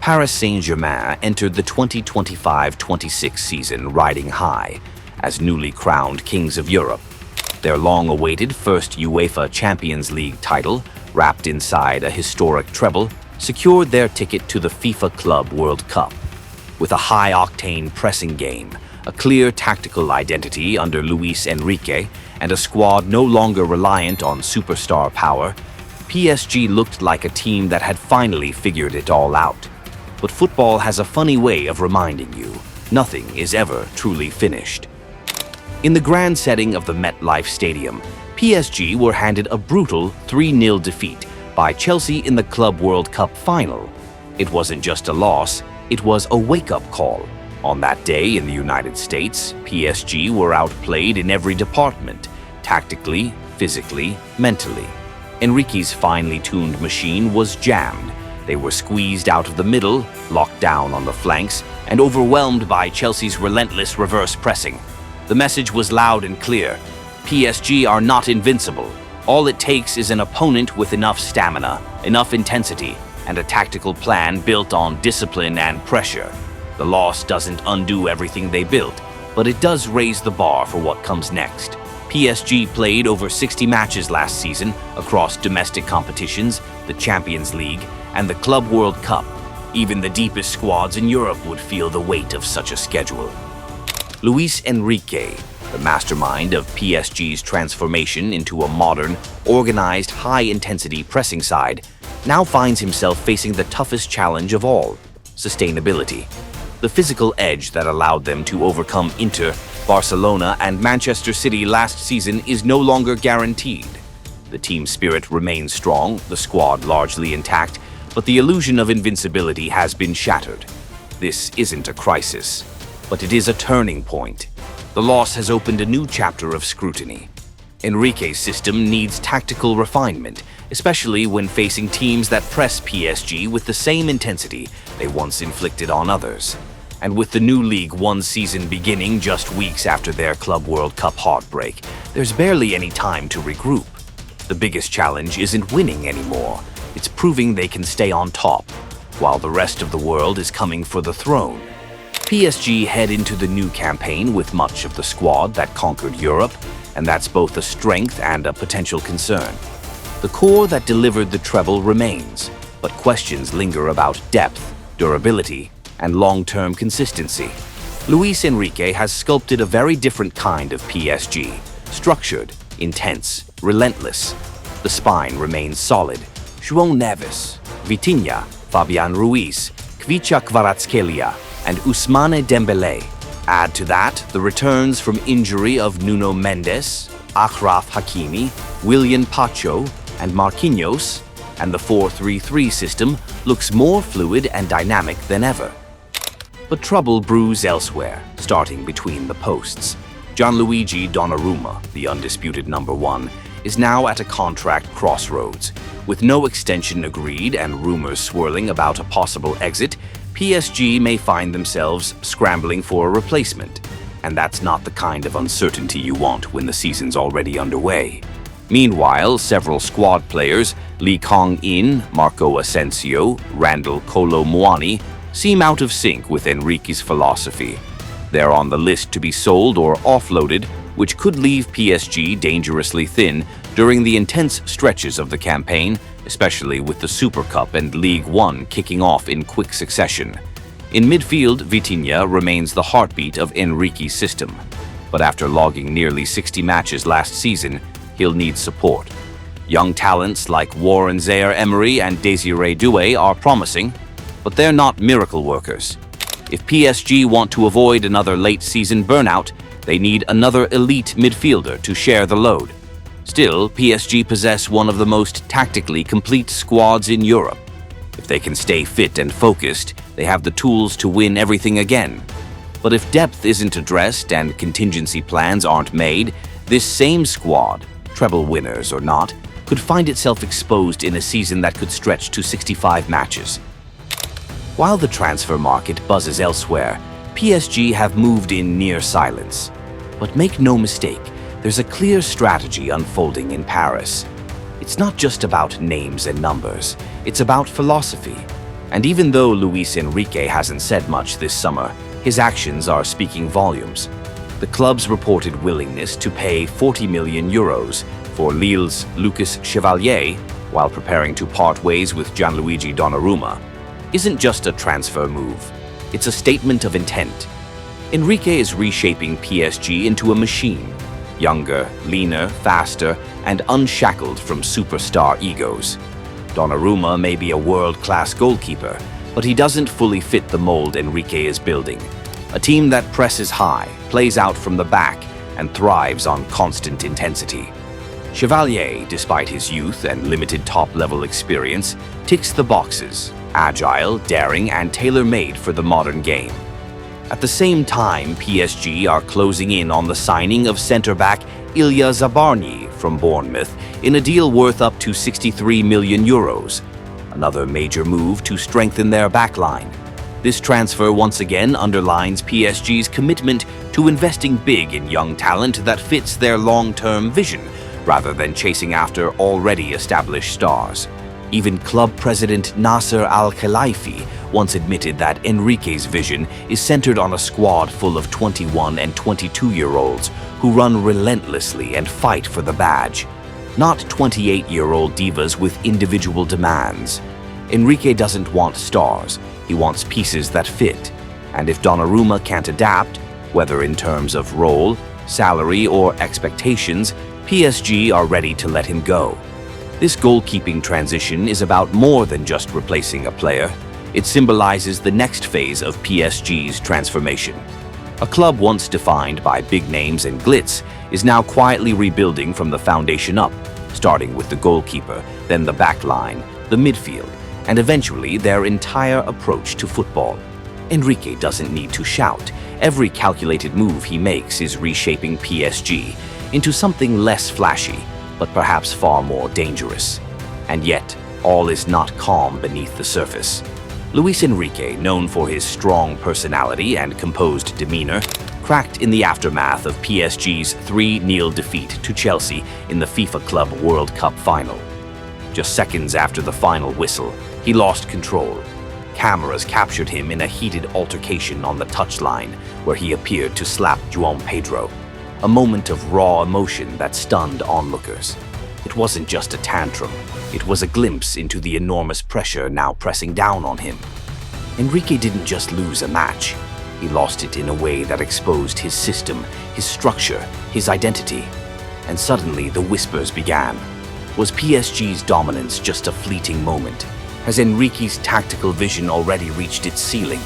Paris Saint-Germain entered the 2025-26 season riding high as newly crowned kings of Europe. Their long-awaited first UEFA Champions League title, wrapped inside a historic treble, secured their ticket to the FIFA Club World Cup. With a high-octane pressing game, a clear tactical identity under Luis Enrique, and a squad no longer reliant on superstar power, PSG looked like a team that had finally figured it all out. But football has a funny way of reminding you, nothing is ever truly finished. In the grand setting of the MetLife Stadium, PSG were handed a brutal 3-0 defeat by Chelsea in the Club World Cup final. It wasn't just a loss, it was a wake-up call. On that day in the United States, PSG were outplayed in every department, tactically, physically, mentally. Enrique's finely tuned machine was jammed. They were squeezed out of the middle, locked down on the flanks, and overwhelmed by Chelsea's relentless reverse pressing. The message was loud and clear. PSG are not invincible. All it takes is an opponent with enough stamina, enough intensity, and a tactical plan built on discipline and pressure. The loss doesn't undo everything they built, but it does raise the bar for what comes next. PSG played over 60 matches last season across domestic competitions, the Champions League, and the Club World Cup. Even the deepest squads in Europe would feel the weight of such a schedule. Luis Enrique, the mastermind of PSG's transformation into a modern, organized, high-intensity pressing side, now finds himself facing the toughest challenge of all: sustainability. The physical edge that allowed them to overcome Inter, Barcelona, and Manchester City last season is no longer guaranteed. The team spirit remains strong, the squad largely intact, but the illusion of invincibility has been shattered. This isn't a crisis, but it is a turning point. The loss has opened a new chapter of scrutiny. Enrique's system needs tactical refinement, especially when facing teams that press PSG with the same intensity they once inflicted on others. And with the new League One season beginning just weeks after their Club World Cup heartbreak, there's barely any time to regroup. The biggest challenge isn't winning anymore. It's proving they can stay on top, while the rest of the world is coming for the throne. PSG head into the new campaign with much of the squad that conquered Europe, and that's both a strength and a potential concern. The core that delivered the treble remains, but questions linger about depth, durability, and long-term consistency. Luis Enrique has sculpted a very different kind of PSG, structured, intense, relentless. The spine remains solid. João Neves, Vitinha, Fabian Ruiz, Kvicha Kvaratskhelia, and Ousmane Dembélé. Add to that the returns from injury of Nuno Mendes, Achraf Hakimi, Willian Pacho, and Marquinhos, and the 4-3-3 system looks more fluid and dynamic than ever. But trouble brews elsewhere, starting between the posts. Gianluigi Donnarumma, the undisputed number one, is now at a contract crossroads. With no extension agreed and rumors swirling about a possible exit, PSG may find themselves scrambling for a replacement. And that's not the kind of uncertainty you want when the season's already underway. Meanwhile, several squad players, Lee Kang-in, Marco Asensio, Randall Kolo Muani, seem out of sync with Enrique's philosophy. They're on the list to be sold or offloaded, which could leave PSG dangerously thin during the intense stretches of the campaign, especially with the Super Cup and League One kicking off in quick succession. In midfield, Vitinha remains the heartbeat of Enrique's system, but after logging nearly 60 matches last season, he'll need support. Young talents like Warren Zaire-Emery and Désiré Doué are promising, but they're not miracle workers. If PSG want to avoid another late-season burnout, they need another elite midfielder to share the load. Still, PSG possess one of the most tactically complete squads in Europe. If they can stay fit and focused, they have the tools to win everything again. But if depth isn't addressed and contingency plans aren't made, this same squad, treble winners or not, could find itself exposed in a season that could stretch to 65 matches. While the transfer market buzzes elsewhere, PSG have moved in near silence. But make no mistake, there's a clear strategy unfolding in Paris. It's not just about names and numbers, it's about philosophy. And even though Luis Enrique hasn't said much this summer, his actions are speaking volumes. The club's reported willingness to pay 40 million euros for Lille's Lucas Chevalier while preparing to part ways with Gianluigi Donnarumma isn't just a transfer move. It's a statement of intent. Enrique is reshaping PSG into a machine, younger, leaner, faster, and unshackled from superstar egos. Donnarumma may be a world-class goalkeeper, but he doesn't fully fit the mold Enrique is building. A team that presses high, plays out from the back, and thrives on constant intensity. Chevalier, despite his youth and limited top-level experience, ticks the boxes: agile, daring, and tailor-made for the modern game. At the same time, PSG are closing in on the signing of center-back Ilya Zabarny from Bournemouth in a deal worth up to 63 million euros, another major move to strengthen their backline. This transfer once again underlines PSG's commitment to investing big in young talent that fits their long-term vision, rather than chasing after already established stars. Even club president Nasser Al-Khelaifi once admitted that Enrique's vision is centered on a squad full of 21 and 22-year-olds who run relentlessly and fight for the badge, not 28-year-old divas with individual demands. Enrique doesn't want stars, he wants pieces that fit. And if Donnarumma can't adapt, whether in terms of role, salary, or expectations, PSG are ready to let him go. This goalkeeping transition is about more than just replacing a player. It symbolizes the next phase of PSG's transformation. A club once defined by big names and glitz is now quietly rebuilding from the foundation up, starting with the goalkeeper, then the back line, the midfield, and eventually their entire approach to football. Enrique doesn't need to shout. Every calculated move he makes is reshaping PSG into something less flashy, but perhaps far more dangerous. And yet, all is not calm beneath the surface. Luis Enrique, known for his strong personality and composed demeanor, cracked in the aftermath of PSG's 3-0 defeat to Chelsea in the FIFA Club World Cup final. Just seconds after the final whistle, he lost control. Cameras captured him in a heated altercation on the touchline, where he appeared to slap João Pedro. A moment of raw emotion that stunned onlookers. It wasn't just a tantrum, it was a glimpse into the enormous pressure now pressing down on him. Enrique didn't just lose a match, he lost it in a way that exposed his system, his structure, his identity. And suddenly the whispers began. Was PSG's dominance just a fleeting moment? Has Enrique's tactical vision already reached its ceiling?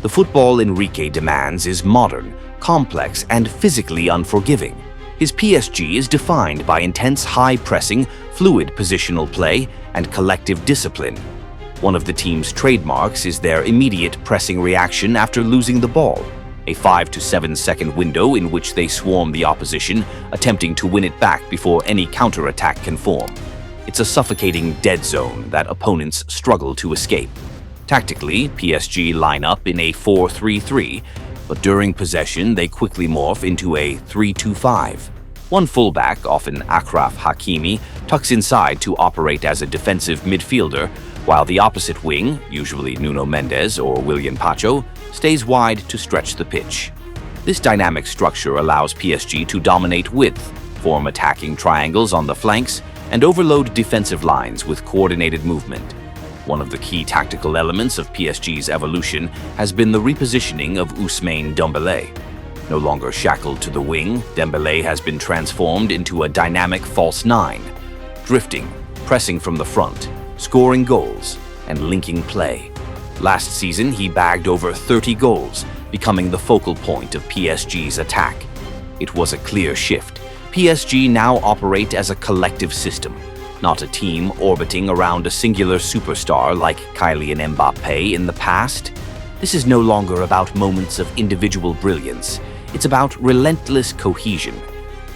The football Enrique demands is modern, complex, and physically unforgiving. His PSG is defined by intense high-pressing, fluid positional play, and collective discipline. One of the team's trademarks is their immediate pressing reaction after losing the ball, a 5 to 7 second window in which they swarm the opposition, attempting to win it back before any counterattack can form. It's a suffocating dead zone that opponents struggle to escape. Tactically, PSG line up in a 4-3-3, but during possession they quickly morph into a 3-2-5. One fullback, often Achraf Hakimi, tucks inside to operate as a defensive midfielder, while the opposite wing, usually Nuno Mendes or William Pacho, stays wide to stretch the pitch. This dynamic structure allows PSG to dominate width, form attacking triangles on the flanks, and overload defensive lines with coordinated movement. One of the key tactical elements of PSG's evolution has been the repositioning of Ousmane Dembélé. No longer shackled to the wing, Dembélé has been transformed into a dynamic false nine, drifting, pressing from the front, scoring goals, and linking play. Last season, he bagged over 30 goals, becoming the focal point of PSG's attack. It was a clear shift. PSG now operate as a collective system, not a team orbiting around a singular superstar like Kylian Mbappé in the past. This is no longer about moments of individual brilliance. It's about relentless cohesion.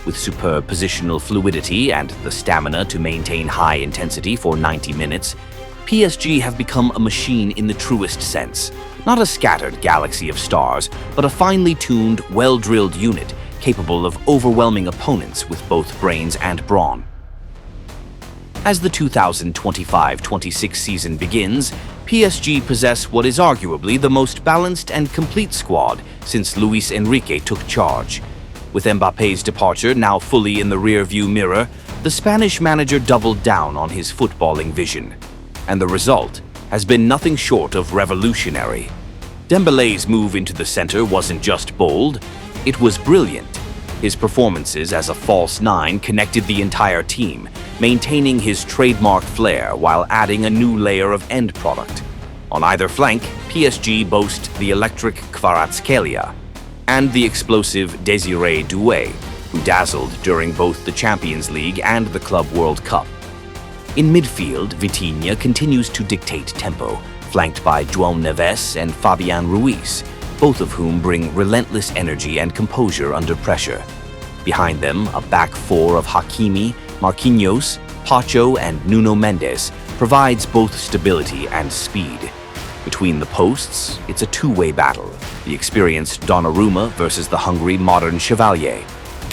With superb positional fluidity and the stamina to maintain high intensity for 90 minutes, PSG have become a machine in the truest sense. Not a scattered galaxy of stars, but a finely tuned, well-drilled unit capable of overwhelming opponents with both brains and brawn. As the 2025-26 season begins, PSG possess what is arguably the most balanced and complete squad since Luis Enrique took charge. With Mbappe's departure now fully in the rear-view mirror, the Spanish manager doubled down on his footballing vision. And the result has been nothing short of revolutionary. Dembélé's move into the center wasn't just bold, it was brilliant. His performances as a false nine connected the entire team, maintaining his trademark flair while adding a new layer of end product. On either flank, PSG boast the electric Kvaratskhelia and the explosive Désiré Doué, who dazzled during both the Champions League and the Club World Cup. In midfield, Vitinha continues to dictate tempo, flanked by João Neves and Fabian Ruiz, both of whom bring relentless energy and composure under pressure. Behind them, a back four of Hakimi, Marquinhos, Pacho, and Nuno Mendes provides both stability and speed. Between the posts, it's a two-way battle, the experienced Donnarumma versus the hungry modern Chevalier.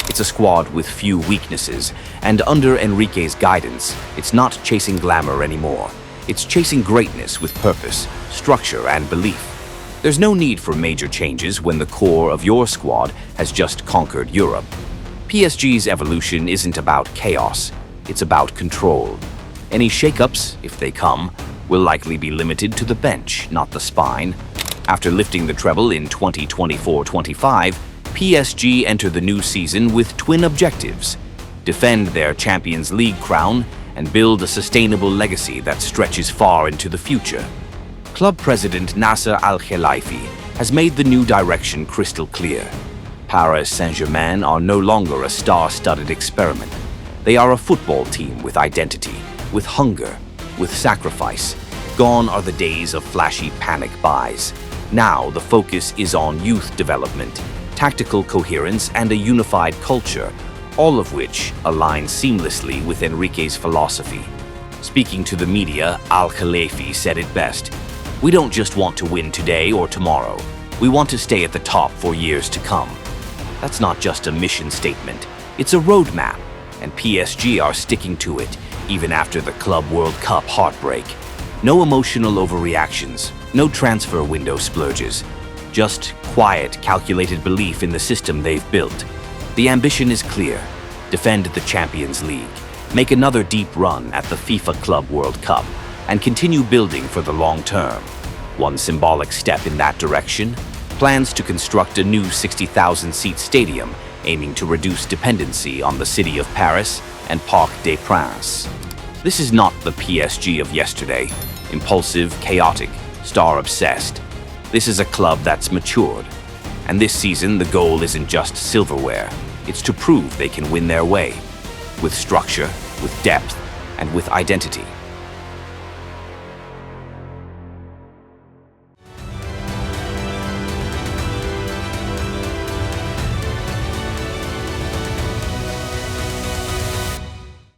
It's a squad with few weaknesses, and under Enrique's guidance, it's not chasing glamour anymore. It's chasing greatness with purpose, structure, and belief. There's no need for major changes when the core of your squad has just conquered Europe. PSG's evolution isn't about chaos, it's about control. Any shakeups, if they come, will likely be limited to the bench, not the spine. After lifting the treble in 2024-25, PSG enter the new season with twin objectives: defend their Champions League crown and build a sustainable legacy that stretches far into the future. Club president Nasser Al-Khelaifi has made the new direction crystal clear. Paris Saint-Germain are no longer a star-studded experiment. They are a football team with identity, with hunger, with sacrifice. Gone are the days of flashy panic buys. Now the focus is on youth development, tactical coherence, and a unified culture, all of which align seamlessly with Enrique's philosophy. Speaking to the media, Al-Khelaifi said it best: "We don't just want to win today or tomorrow. We want to stay at the top for years to come." That's not just a mission statement, it's a roadmap, and PSG are sticking to it, even after the Club World Cup heartbreak. No emotional overreactions, no transfer window splurges, just quiet, calculated belief in the system they've built. The ambition is clear: defend the Champions League, make another deep run at the FIFA Club World Cup, and continue building for the long term. One symbolic step in that direction: plans to construct a new 60,000-seat stadium aiming to reduce dependency on the city of Paris and Parc des Princes. This is not the PSG of yesterday, impulsive, chaotic, star-obsessed. This is a club that's matured. And this season, the goal isn't just silverware. It's to prove they can win their way, with structure, with depth, and with identity.